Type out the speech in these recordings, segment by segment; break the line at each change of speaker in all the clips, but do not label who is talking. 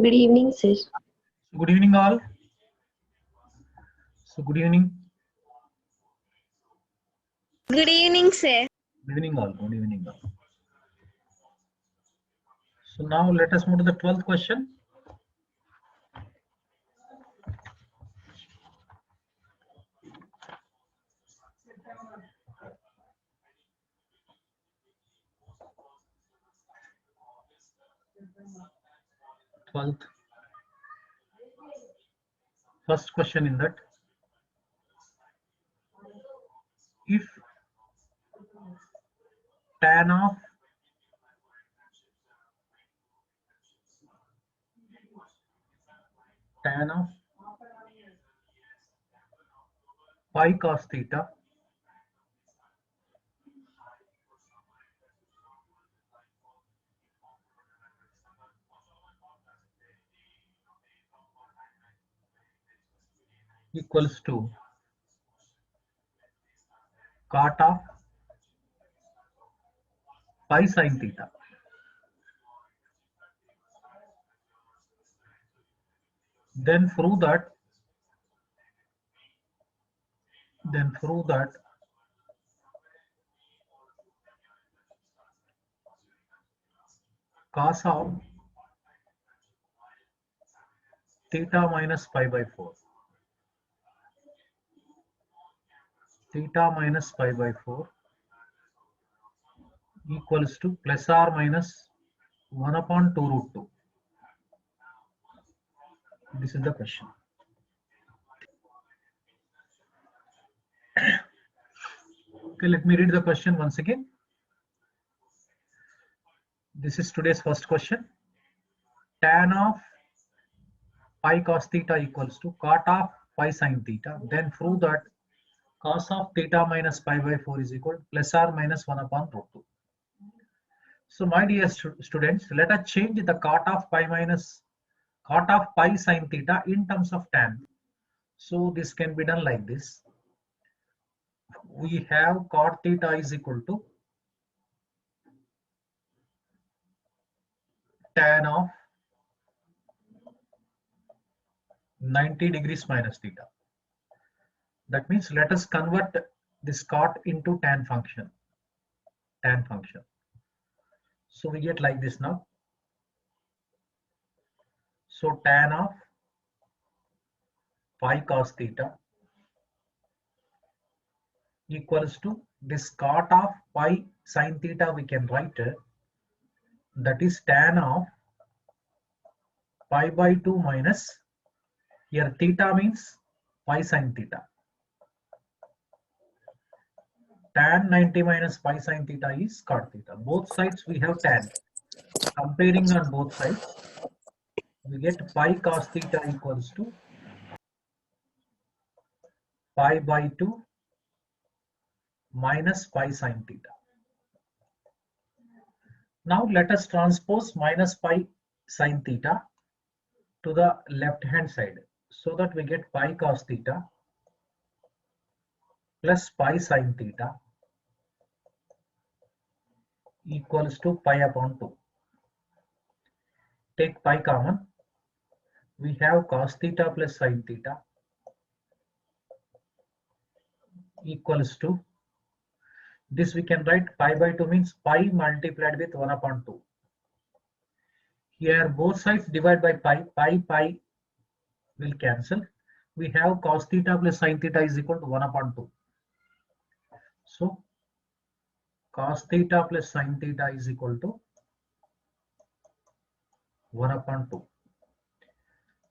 Good evening, sir.
Good evening, all. Good evening.
Good evening, sir.
Good evening, all. Good evening, all. So now let us move to the 12th question. First question in that. If tan of pi cos theta equals to cot of pi sin theta, then prove that cos of theta minus pi by 4 equals to plus or minus 1 upon 2 root 2. This is the question. Okay, let me read the question once again. This is today's first question. Tan of pi cos theta equals to cot of pi sin theta. Then prove that cos of theta minus pi by 4 is equal to plus or minus 1 upon root 2. So my dear students, let us change the cot of pi sin theta in terms of tan. So this can be done like this. We have cot theta is equal to tan of 90 degrees minus theta. That means let us convert this cot into tan function. So we get like this now. So tan of pi cos theta equals to this cot of pi sin theta, we can write that is tan of pi by 2 minus, here theta means pi sin theta. Tan 90 minus pi sin theta is cot theta. Both sides we have tan. Comparing on both sides, we get pi cos theta equals to pi by 2 minus pi sin theta. Now let us transpose minus pi sin theta to the left hand side, so that we get pi cos theta plus pi sin theta equals to pi upon 2. Take pi common. We have cos theta plus sin theta equals to, this we can write pi by 2 means pi multiplied with 1 upon 2. Here both sides divide by pi will cancel. We have cos theta plus sin theta is equal to 1 upon 2. So cos theta plus sin theta is equal to 1 upon 2.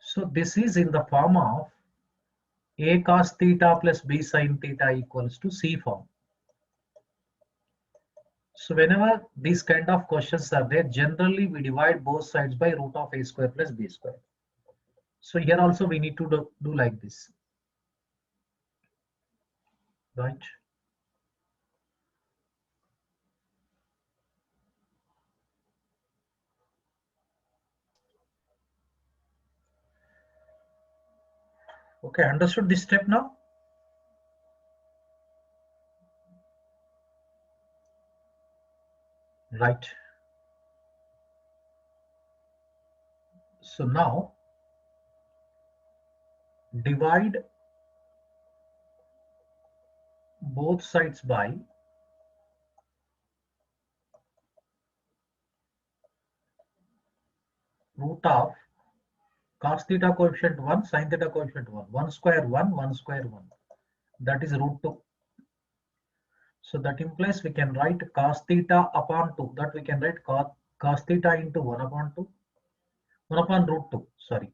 So this is in the form of a cos theta plus b sin theta equals to c form. So whenever these kind of questions are there, generally we divide both sides by root of a square plus b square. So here also we need to do like this, right? Okay, understood this step now? Right. So now divide both sides by root of cos theta coefficient 1, sin theta coefficient 1. 1 square 1, 1 square 1. That is root 2. So that implies we can write cos theta upon 2. That we can write cos theta into 1 upon 2. 1 upon root 2. Sorry.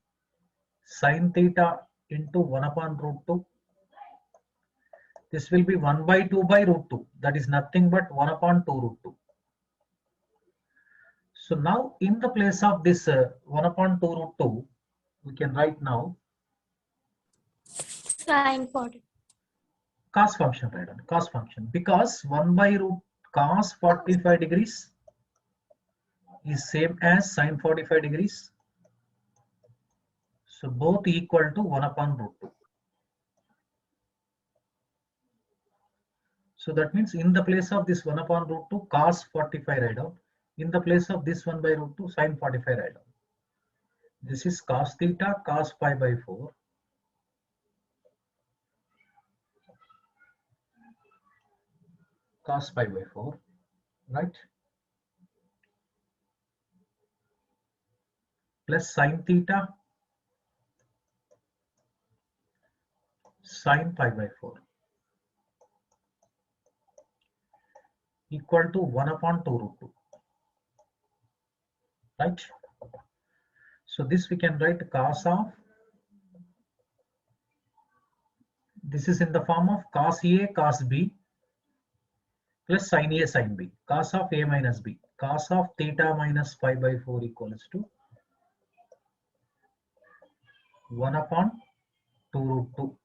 Sin theta into 1 upon root 2. This will be 1 by 2 by root 2. That is nothing but 1 upon 2 root 2. So now in the place of this 1 upon 2 root 2, we can write now
Sin 40.
cos function, right? Cos function, because 1 by root cos 45 degrees is same as sin 45 degrees. So both equal to 1 upon root 2. So that means in the place of this 1 upon root 2 cos 45 write down. In the place of this 1 by root 2 sin 45 write down. This is cos theta cos pi by 4. Cos pi by 4, right? Plus sin theta sin pi by 4 equal to 1 upon 2 root 2, right? So this we can write cos of, this is in the form of cos A cos B plus sin A sin B, cos of A minus B, cos of theta minus pi by 4 equals to 1 upon 2 root 2.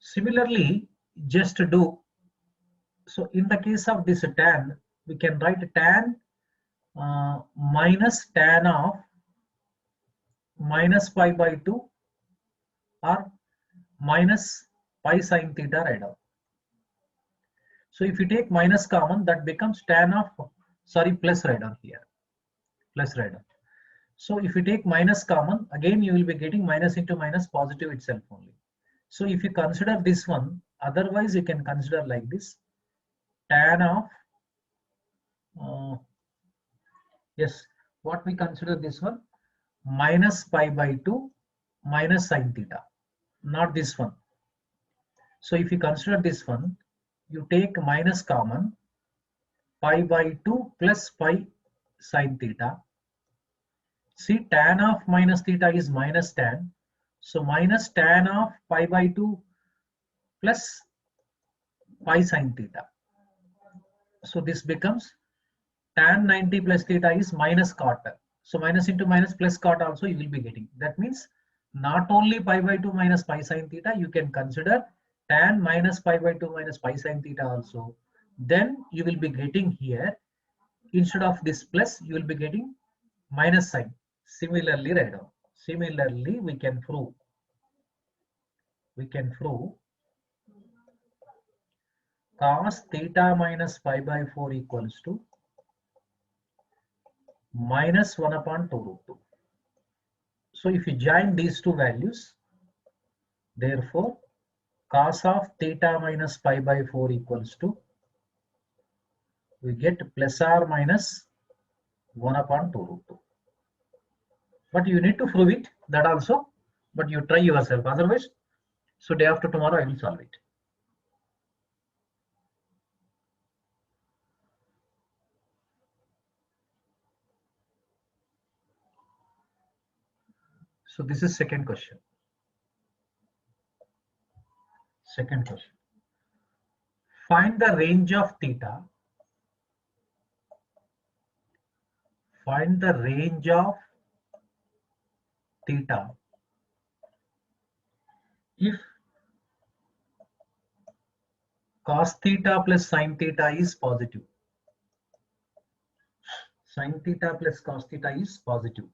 Similarly, just to do, so in the case of this tan, we can write tan minus tan of minus pi by 2 or minus pi sin theta right now. So if you take minus common, that becomes tan of, sorry, plus right down here, plus right down. So if you take minus common, again you will be getting minus into minus positive itself only. So if you consider this one, otherwise you can consider like this, tan of, yes, what we consider this one, minus pi by 2 minus sin theta, not this one. So if you consider this one, you take minus common, pi by 2 plus pi sin theta. See, tan of minus theta is minus tan. So minus tan of pi by 2 plus pi sin theta. So this becomes tan 90 plus theta is minus cot. So minus into minus plus cot also you will be getting. That means not only pi by 2 minus pi sin theta, you can consider tan minus pi by 2 minus pi sin theta also. Then you will be getting here, instead of this plus, you will be getting minus sign. Similarly, right now, similarly, we can prove cos theta minus pi by 4 equals to minus 1 upon 2 root 2. So if you join these two values, therefore cos of theta minus pi by 4 equals to, we get plus or minus 1 upon 2 root 2. But you need to prove it, that also, but you try yourself, otherwise, so day after tomorrow I will solve it. So this is second question. Second question. Find the range of theta. Find the range of theta if cos theta plus sin theta is positive. Sin theta plus cos theta is positive.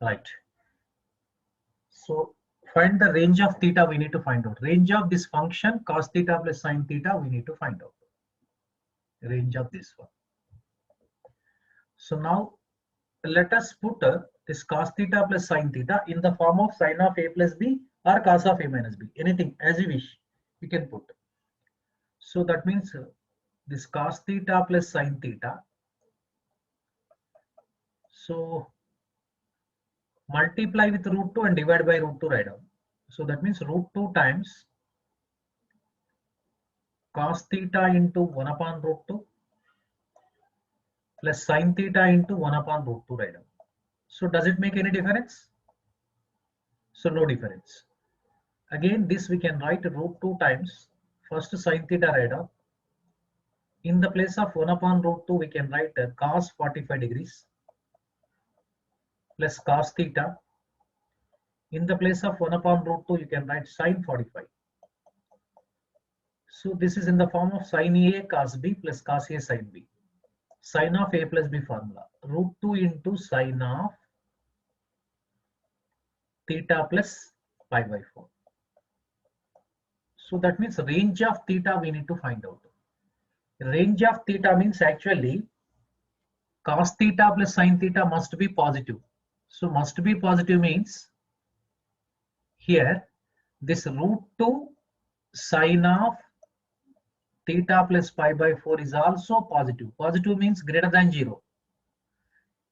Right. So find the range of theta we need to find out. Range of this function cos theta plus sin theta we need to find out. range of this one. So now let us put this cos theta plus sin theta in the form of sin of a plus b or cos of a minus b, anything as you wish you can put. So that means this cos theta plus sin theta, so multiply with root 2 and divide by root 2 right down. So that means root 2 times cos theta into 1 upon root 2 plus sin theta into 1 upon root 2 right down. So does it make any difference? So no difference. Again, this we can write root 2 times first sin theta right down. In the place of 1 upon root 2, we can write cos 45 degrees plus cos theta. In the place of 1 upon root 2, you can write sin 45. So this is in the form of sin A cos B plus cos A sin B. Sin of A plus B formula. Root 2 into sin of theta plus pi by 4. So that means range of theta we need to find out. Range of theta means actually cos theta plus sin theta must be positive. So must be positive means here this root 2 sin of theta plus pi by 4 is also positive. Positive means greater than 0.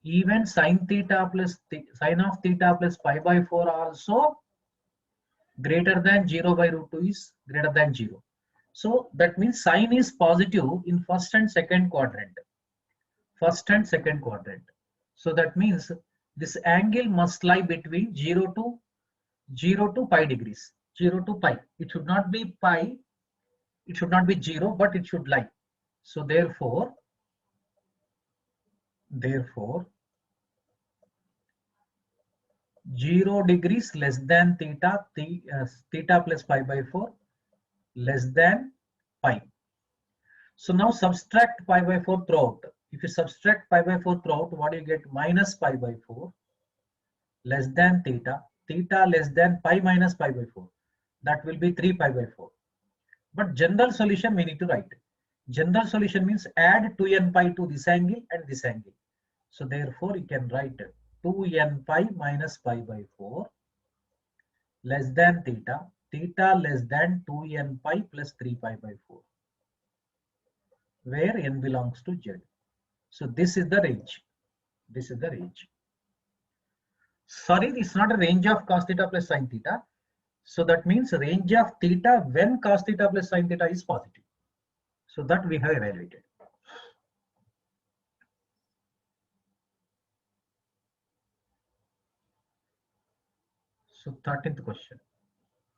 Even sin theta plus sin of theta plus pi by 4 also greater than 0 by root 2 is greater than 0. So that means sin is positive in first and second quadrant. First and second quadrant. So that means this angle must lie between 0 to pi degrees. 0 to pi. It should not be pi. It should not be 0, but it should lie. So therefore 0 degrees less than theta, theta plus pi by 4 less than pi. So now subtract pi by 4 throughout. If you subtract pi by 4 throughout, what do you get? Minus pi by 4 less than theta, theta less than pi minus pi by 4. That will be 3 pi by 4. But general solution we need to write. General solution means add 2n pi to this angle and this angle. So therefore you can write 2n pi minus pi by 4 less than theta, theta less than 2n pi plus 3 pi by 4, where n belongs to z. So this is the range. This is the range. Sorry, it's not a range of cos theta plus sin theta. So that means range of theta when cos theta plus sin theta is positive. So that we have evaluated. So 13th question.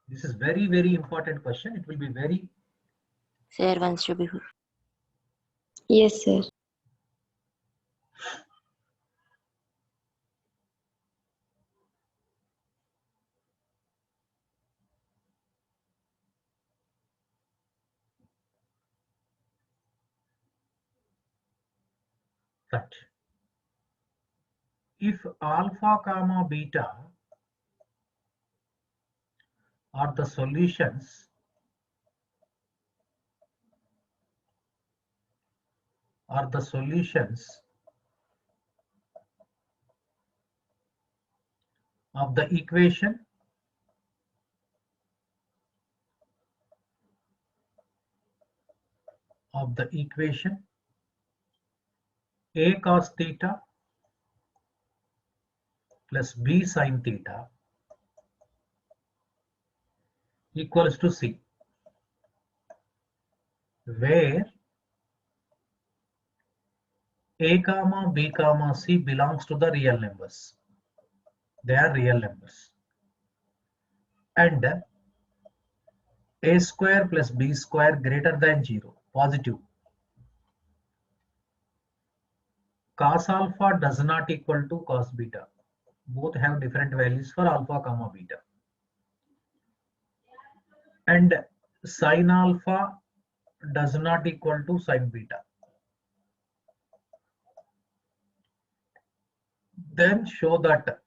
This is very, very important question. It will be very.
Sir wants to be.
Yes, sir.
That if alpha comma beta are the solutions of the equation A cos theta plus B sin theta equals to C, where A comma B comma C belongs to the real numbers. They are real numbers. And A square plus B square greater than 0, positive. Cos alpha does not equal to cos beta. Both have different values for alpha comma beta. And sin alpha does not equal to sin beta. Then show that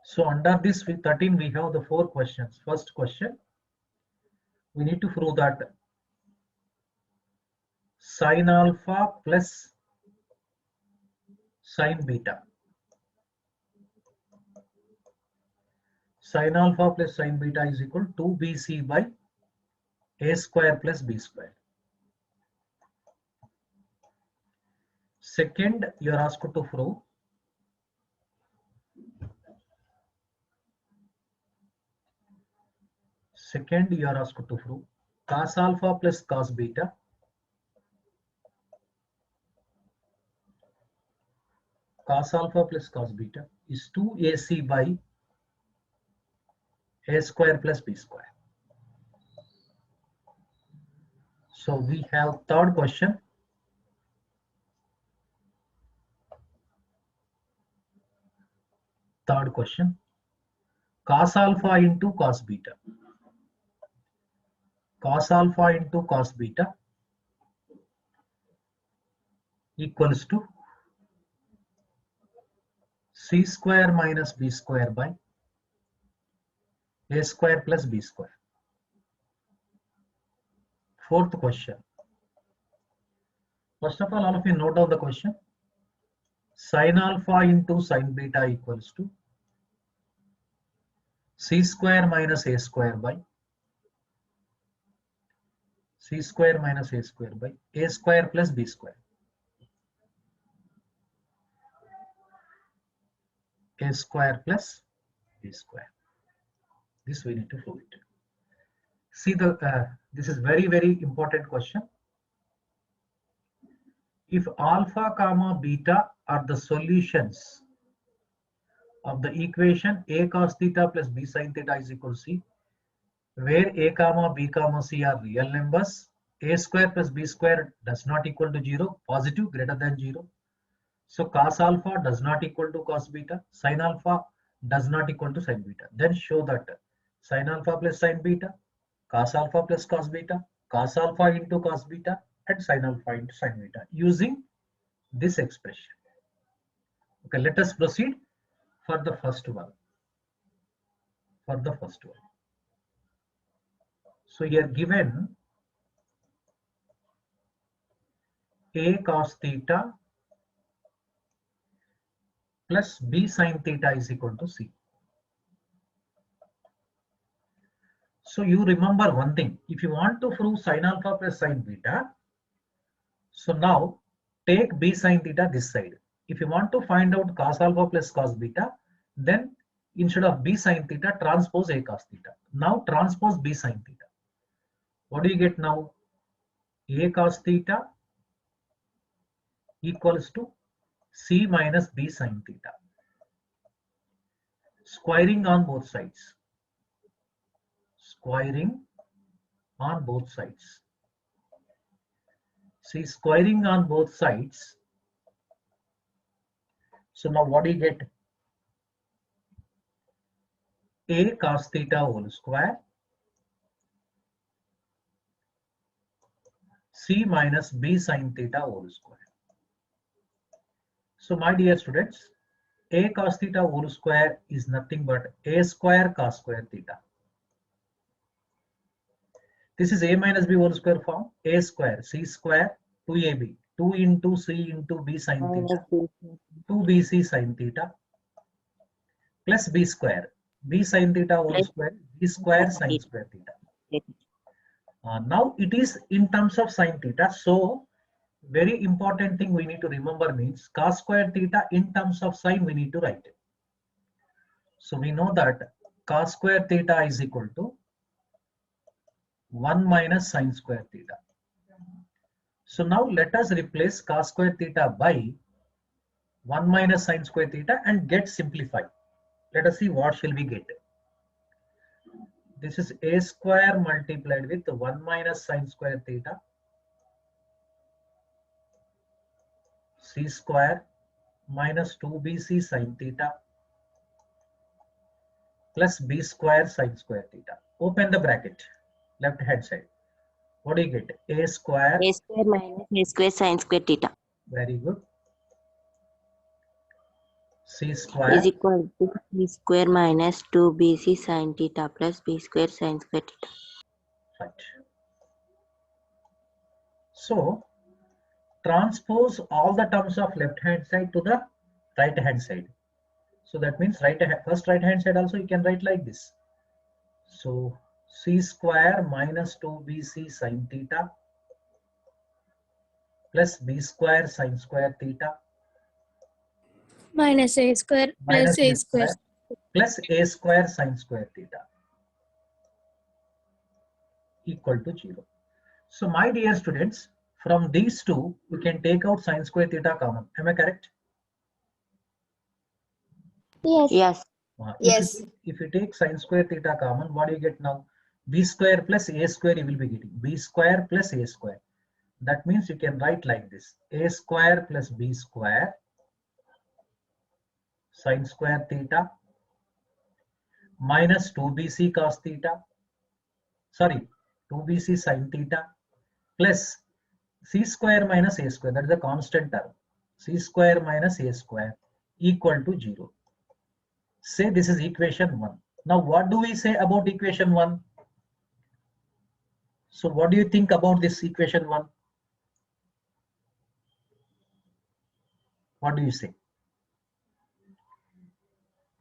so under this 13 we have the 4 questions. First question, we need to prove that sin alpha plus sin beta. Sin alpha plus sin beta is equal to 2bc by a square plus b square. Second, you are asked to prove cos alpha plus cos beta is 2ac by a square plus b square. So we have third question. Cos alpha into cos beta. Cos alpha into cos beta equals to c square minus b square by a square plus b square. Fourth question. First of all of you note down the question. Sin alpha into sin beta equals to c square minus a square by a square plus b square. A square plus b square. This we need to prove it. See this is very important question. If alpha comma beta are the solutions of the equation a cos theta plus b sin theta is equal to c, where a comma b comma c are real numbers, a square plus b square does not equal to 0, positive greater than 0. So cos alpha does not equal to cos beta, sin alpha does not equal to sin beta. Then show that sin alpha plus sin beta, cos alpha plus cos beta, cos alpha into cos beta, and sin alpha into sin beta using this expression. Okay, let us proceed for the first one. So here given a cos theta plus b sin theta is equal to c. So you remember one thing, if you want to prove sin alpha plus sin beta, so now take b sin theta this side. If you want to find out cos alpha plus cos beta, then instead of b sin theta, transpose a cos theta. Now transpose b sin theta. What do you get now? A cos theta equals to c minus b sin theta. Squaring on both sides. See, squaring on both sides. So now what do you get? A cos theta whole square c minus b sin theta whole square. So my dear students, a cos theta whole square is nothing but a square cos square theta. This is a minus b whole square form. A square c square 2ab, 2 into c into b sin theta, 2bc sin theta plus b square, b sin theta whole square, b square sin square theta. Now it is in terms of sin theta. So very important thing we need to remember means cos square theta in terms of sin we need to write it. So we know that cos square theta is equal to 1 minus sin square theta. So now let us replace cos square theta by 1 minus sin square theta and get simplified. Let us see what shall we get. This is a square multiplied with 1 minus sin square theta c square minus 2bc sin theta plus b square sin square theta. Open the bracket, left hand side. What do you get? A square
A square minus a square sin square theta
very good, c square
is equal to c square minus 2bc sin theta plus b square sin square theta.
Right. So transpose all the terms of left hand side to the right hand side. So that means first right hand side also you can write like this. So c square minus 2bc sin theta plus b square sin square theta
minus a square
minus
plus a
a
square.
square plus a square sin square theta equal to 0. So my dear students, from these two, we can take out sin square theta common. Am I correct?
Yes.
Yes.
Yes.
If you take sin square theta common, what do you get now? B square plus a square you will be getting. B square plus a square. That means you can write like this. A square plus b square sin square theta minus 2bc cos theta. Sorry, 2bc sin theta plus c square minus a square. That is a constant term. C square minus a square equal to 0. Say this is equation 1. Now what do we say about equation 1? So what do you think about this equation 1? What do you say?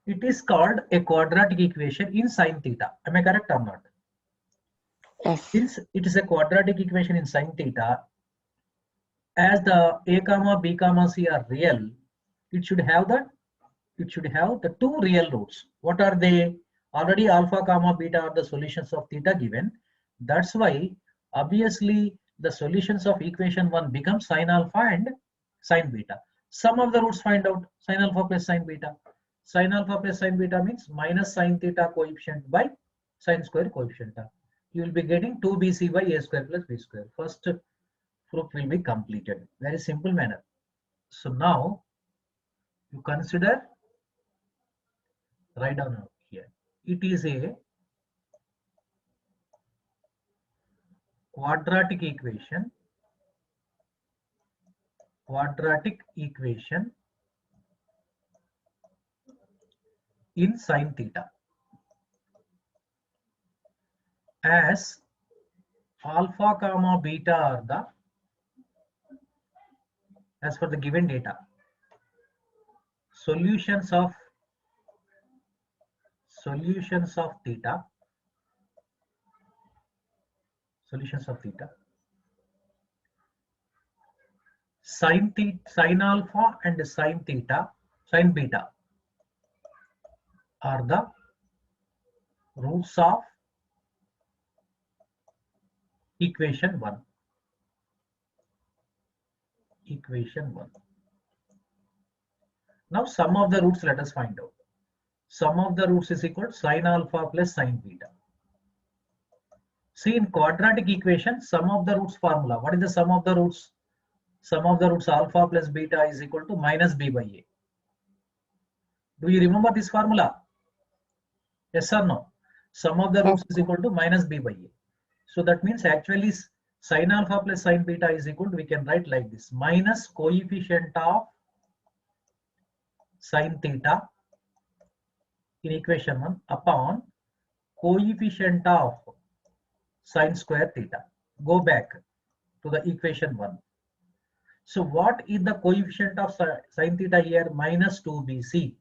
It is called a quadratic equation in sin theta. Am I correct or not?
Yes.
Since it is a quadratic equation in sin theta, as the a comma b comma c are real, it should have the two real roots. What are they? Already alpha comma beta are the solutions of theta given. That's why obviously the solutions of equation 1 become sin alpha and sin beta. Some of the roots find out. Sin alpha plus sin beta. Sin alpha plus sin beta means minus sin theta coefficient by sin square coefficient. You will be getting 2bc by a square plus b square. First proof will be completed. Very simple manner. So now you consider, write down here. It is a quadratic equation in sin theta, as alpha comma beta are the, as for the given data, solutions of theta, sin alpha and sin beta are the roots of equation 1. Now sum of the roots let us find out. Sum of the roots is equal to sin alpha plus sin beta. See, in quadratic equation, sum of the roots formula. What is the sum of the roots? Sum of the roots alpha plus beta is equal to minus b by a. Do you remember this formula? Yes or no? Sum of the roots is equal to minus b by a. So that means actually sin alpha plus sin beta is equal to, we can write like this, minus coefficient of sin theta in equation 1 upon coefficient of sin square theta. Go back to the equation 1. So what is the coefficient of sin theta here? Minus 2bc.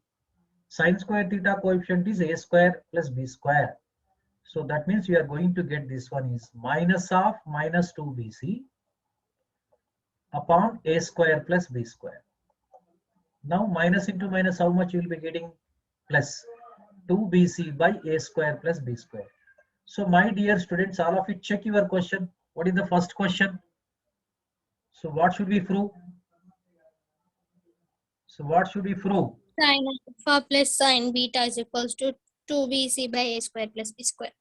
Sin square theta coefficient is a square plus b square. So that means you are going to get this one is minus of minus 2bc upon a square plus b square. Now minus into minus, how much you will be getting? Plus 2bc by a square plus b square. So my dear students, all of you check your question. What is the first question? So what should we prove? So what should we prove?
Sin alpha plus sin beta is equals to 2bc by a square plus b square.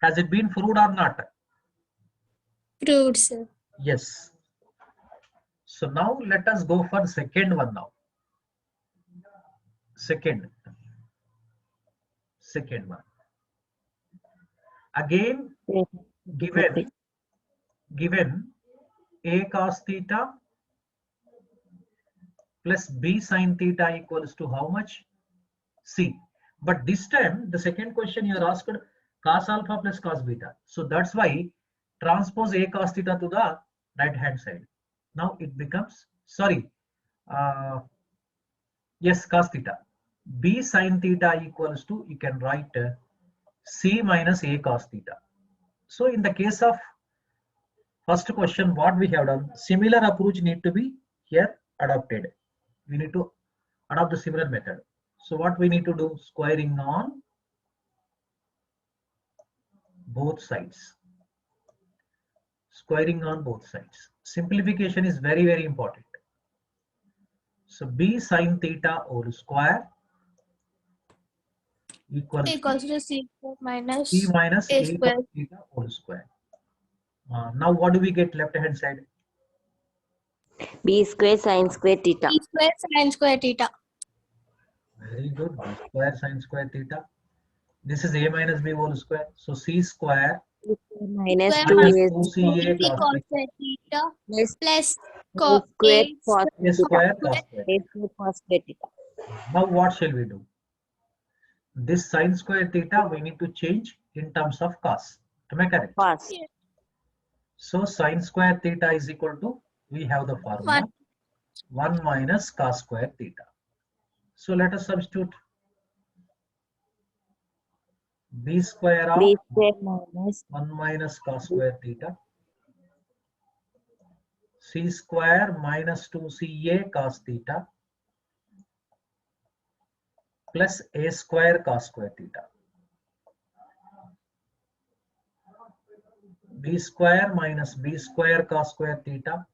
Has it been proved or not?
Proved, sir.
Yes. So now let us go for the second one now. Second one. Again, given a cos theta plus b sin theta equals to how much? C. But this time, the second question you are asked, cos alpha plus cos beta. So that's why transpose A cos theta to the right hand side. Now it becomes, sorry, yes, cos theta. B sin theta equals to, you can write C minus A cos theta. So in the case of first question, what we have done, similar approach need to be here adopted. We need to adopt the similar method. So what we need to do, squaring on both sides. Squaring on both sides. Simplification is very, very important. So B sin theta whole square equals
to C square minus
C minus
A
A
square.
cos theta whole square. Now what do we get left hand side?
B square sin square theta.
B square sin square theta.
Very good. B square sin square theta. This is A minus B whole square. So C square
Minus
Square
2
minus
is
2CA
C
cos
cos
theta.
square theta
plus
plus
A square
A
cos
A
theta.
square cos square
A
theta.
square cos square theta.
Now what shall we do? This sin square theta we need to change in terms of cos. Am I correct?
Cos.
So sin square theta is equal to, we have the formula 1 minus cos square theta. So let us substitute B square of
B square minus
1 minus cos square theta, C square minus 2CA cos theta plus A square cos square theta. B square minus B square cos square theta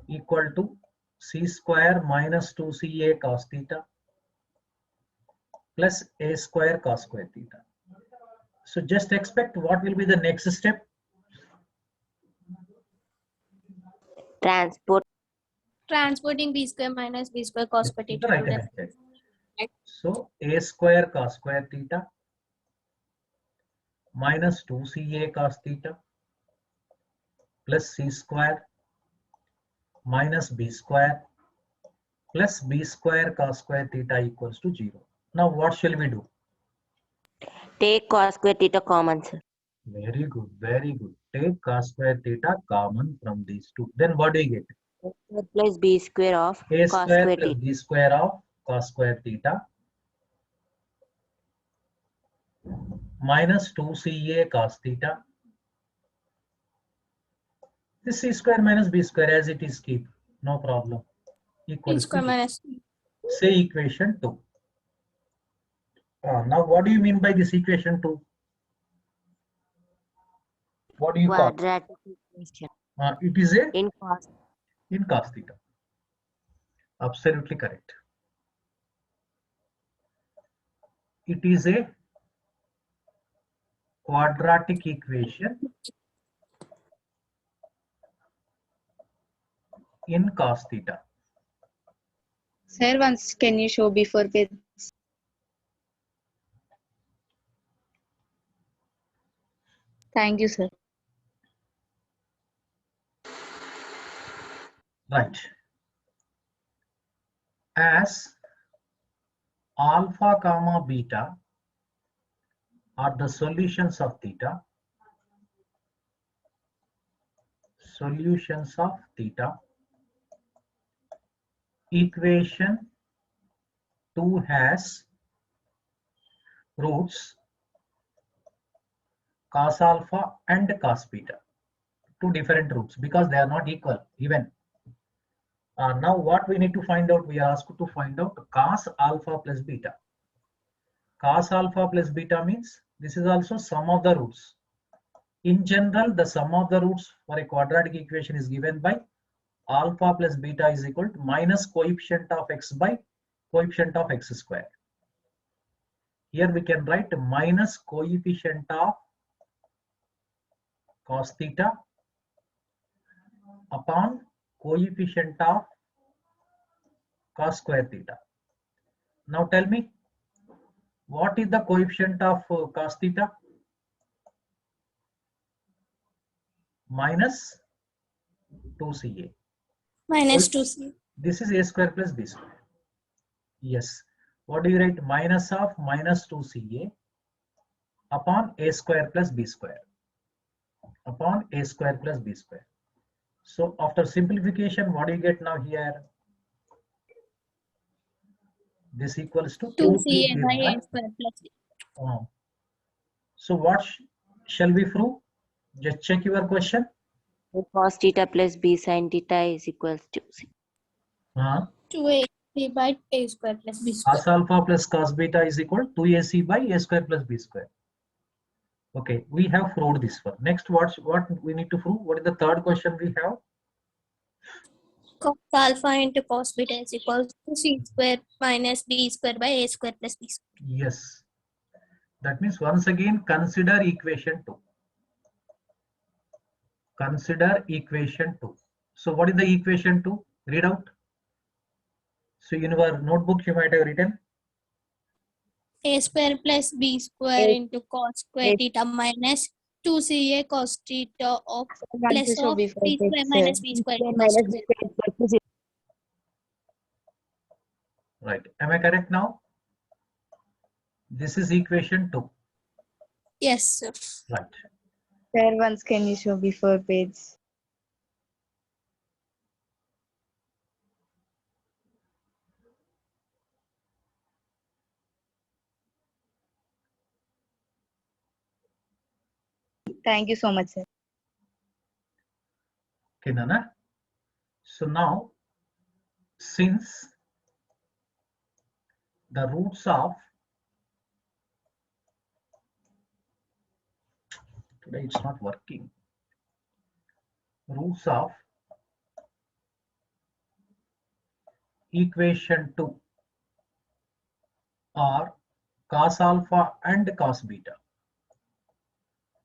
equal to C square minus 2CA cos theta plus A square cos square theta. So just expect what will be the next step.
transporting B square minus B square cos square
The
theta
right
to
hand
the
side. So A square cos square theta minus 2CA cos theta plus C square minus B square plus B square cos square theta equals to 0. Now what shall we do?
Take cos square theta common, sir.
Very good, very good. Take cos square theta common from these two. Then what do you get?
A square plus B square of
A
cos
square
square
plus
theta.
B square of cos square theta minus 2CA cos theta. This C square minus B square as it is keep, no problem,
C
equals to
square
0.
minus
Say equation 2. Now what do you mean by this equation 2? What do you call?
Quadratic equation.
It is a
In cos.
in cos theta. Absolutely correct. It is a quadratic equation in cos theta.
Sir, once can you show before page? Thank you, sir.
Right. As alpha comma beta are the solutions of theta, equation 2 has roots cos alpha and cos beta, two different roots because they are not equal, even. Now what we need to find out, we are asked to find out cos alpha plus beta. Cos alpha plus beta means this is also sum of the roots. In general, the sum of the roots for a quadratic equation is given by alpha plus beta is equal to minus coefficient of x by coefficient of x square. Here we can write minus coefficient of cos theta upon coefficient of cos square theta. Now tell me, what is the coefficient of cos theta? Minus 2CA.
minus 2C.
This is A square plus B square. Yes. What do you write? Minus of minus 2CA upon a square plus b square. Upon a square plus b square. So after simplification, what do you get now here? This equals to
2CA by A square plus B.
Oh. So what shall we prove? Just check your question.
Cos theta plus b sin theta is equals to
2AC by A square plus B square.
Cos alpha plus cos beta is equal to 2ac by a square plus b square. Okay, we have proved this one. Next, what we need to prove? What is the third question we have?
Cos alpha into cos beta is equals to C square minus B square by A square plus B square.
Yes. That means once again consider equation 2. Consider equation 2. So what is the equation 2? Read out. So in your notebook you might have written
A square plus B square into cos square theta minus 2CA cos theta of plus
to show
of
before
C square
page,
minus B square equals to 0.
right. Am I correct now? This is equation 2.
Yes, sir.
Right.
Sir, once can you show before page? Thank you so much, sir.
Okay, Nana. So now, since the roots of today it's not working. Roots of equation 2 are cos alpha and cos beta.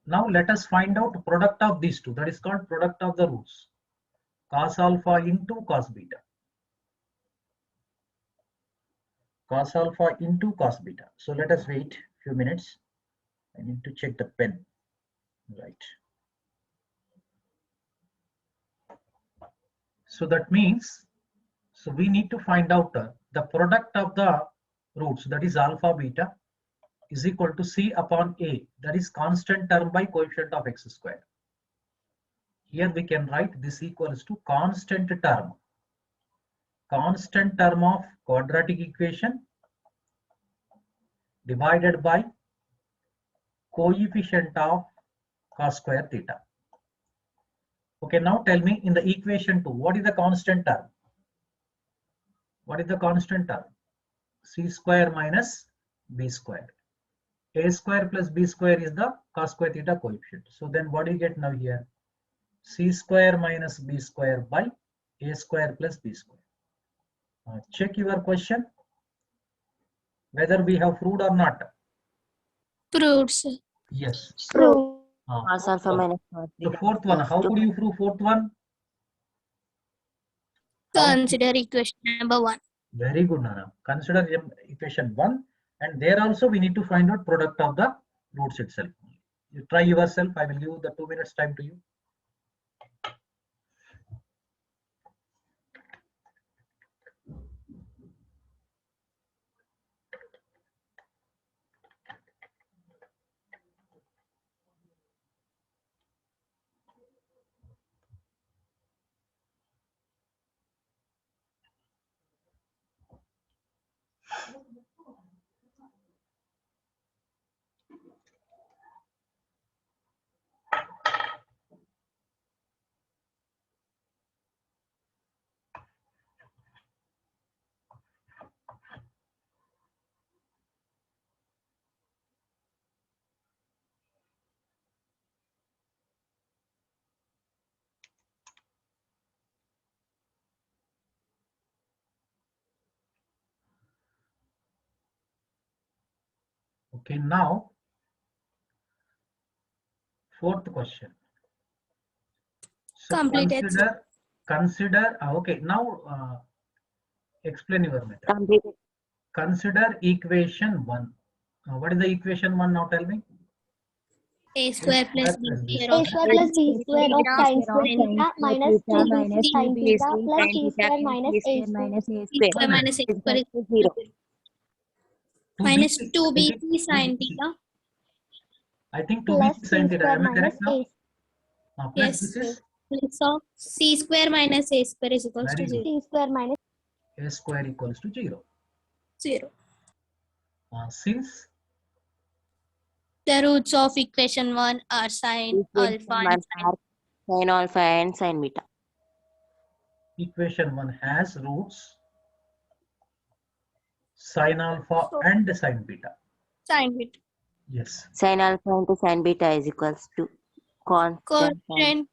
Now let us find out product of these two. That is called product of the roots. Cos alpha into cos beta. Cos alpha into cos beta. So let us wait a few minutes. I need to check the pen. Right. So that means, so we need to find out the product of the roots, that is alpha beta, is equal to C upon A, that is constant term by coefficient of x square. Here we can write this equals to constant term of quadratic equation divided by coefficient of cos square theta. Okay, now tell me in the equation 2, what is the constant term? What is the constant term? C square minus B square. A square plus B square is the cos square theta coefficient. So then what do you get now here? C square minus B square by A square plus B square. Check your question whether we have proved or not.
Proved, sir.
Yes.
True.
Cos alpha minus cos
The
beta
fourth one,
equals
how
to
could you prove fourth one?
Consider equation number 1.
Very good, Nana. Consider equation 1, and there also we need to find out product of the roots itself. You try yourself. I will give the 2 minutes time to you. Okay, now fourth question. So
Completed, sir.
consider. Okay, now explain your method.
completed.
Consider equation 1. What is the equation 1 now? Tell me.
A square plus B square
A
of
square plus B square of sin square theta minus 2bc sin theta plus C square minus A square.
B square minus A square is
0.
minus
2b.
2BC sin theta
I think
plus
2b
c
sin theta.
square
Am I
minus
correct now?
a
Plus
Yes.
this is
Plus of c square minus a square is equals
very
to
good.
0.
c square minus
A square equals to 0.
0.
Since
The roots of equation 1 are sine alpha and sine.
Sin alpha and sin beta.
equation 1 has roots sin alpha
So,
and sin beta.
sine beta.
Yes.
Sin alpha into sin beta is equals to constant
Constant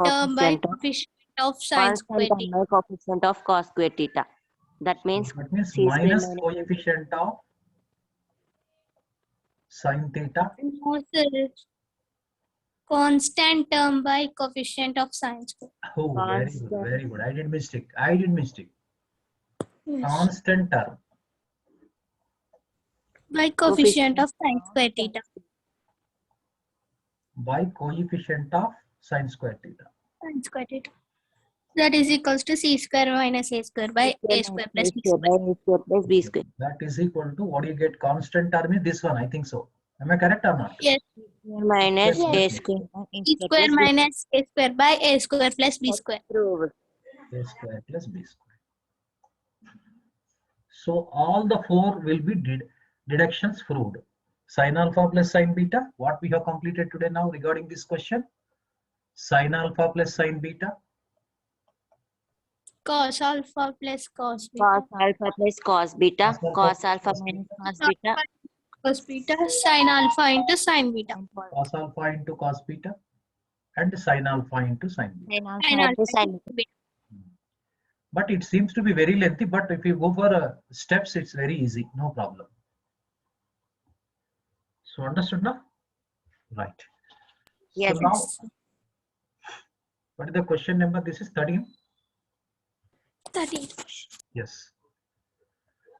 term by
coefficient
coefficient of sine square
term
theta.
by coefficient of cos square theta. That means
That means
c square
minus
minus
coefficient of sin theta.
No, sir. Constant term by coefficient of sine square.
Oh, very good,
constant
very good. I did mistake. I did mistake.
Yes.
Constant term
By coefficient of sine square theta.
by coefficient of sin square theta.
Sine square theta. That is equals to c square minus a square by a square plus b
square
square.
by a square plus b square.
That is equal to what do you get? Constant term is this one. I think so. Am I correct or not?
Yes.
Minus
Yes.
a square by a
C square
plus b
minus a square by a square plus b square.
square.
A square plus b square. So all the four will be deductions proved. Sin alpha plus sin beta. What we have completed today now regarding this question. Sin alpha plus sin beta.
Cos alpha plus cos beta.
Cos alpha plus cos beta.
Cos
Cos
alpha
alpha
plus
minus cos
Alpha
beta.
cos beta. Sin alpha into sin beta.
Cos alpha into cos beta. And sin alpha into sin beta.
Sin alpha
Sin
into
alpha
sin
into beta.
But it seems to be very lengthy, but if you go for steps, it's very easy, no problem. So understood now? Right.
Yes.
So now, what is the question number? This is 13.
13.
Yes.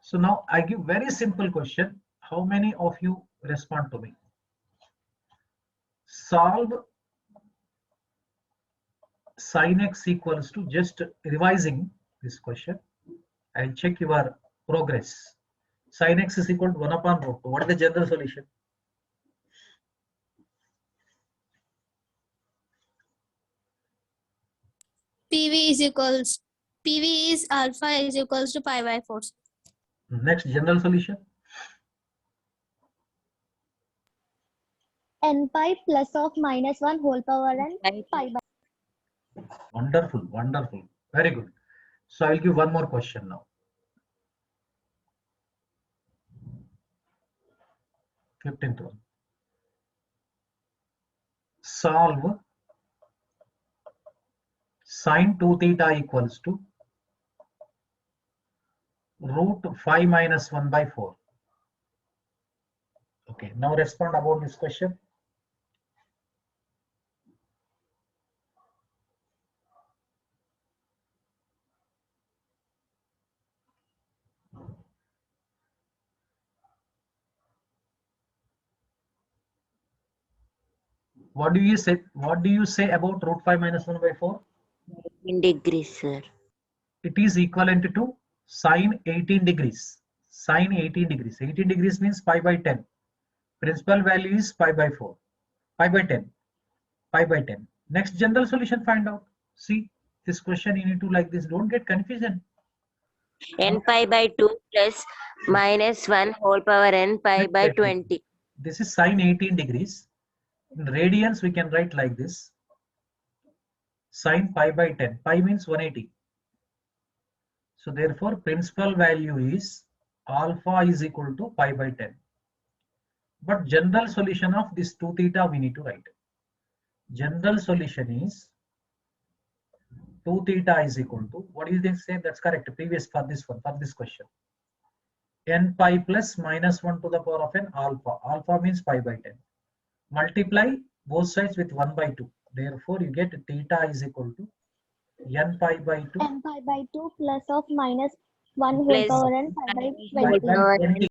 So now I give very simple question. How many of you respond to me? Solve sin x equals to, just revising this question. I'll check your progress. Sin x is equal to 1 upon root 2. What is the general solution?
PV is alpha is equals to pi by 4.
Next general solution.
n pi plus of minus 1 whole power n pi by
Wonderful, wonderful. Very good. So I'll give one more question now. 15th one. Solve sin 2 theta equals to root 5 minus 1 by 4. Okay, now respond about this question. What do you say? What do you say about root 5 minus 1 by 4?
In degrees, sir.
It is equivalent to sine 18 degrees. Sine 18 degrees. 18 degrees means pi by 10. Principal value is pi by 4. Pi by 10. Pi by 10. Next general solution, find out. See, this question you need to like this. Don't get confusion.
N pi by 2 plus minus 1 whole power n pi by 20.
This is sine 18 degrees. In radians, we can write like this. Sine pi by 10. Pi means 180. So therefore, principal value is alpha is equal to pi by 10. But general solution of this 2 theta we need to write. General solution is 2 theta is equal to, what do you say? That's correct. Previous for this one, for this question. N pi plus minus 1 to the power of n alpha. Alpha means pi by 10. Multiply both sides with 1 by 2. Therefore, you get theta is equal to n pi by 2
n pi by 2 plus of minus 1 whole
Plus
power n pi by
pi
20.
by
20.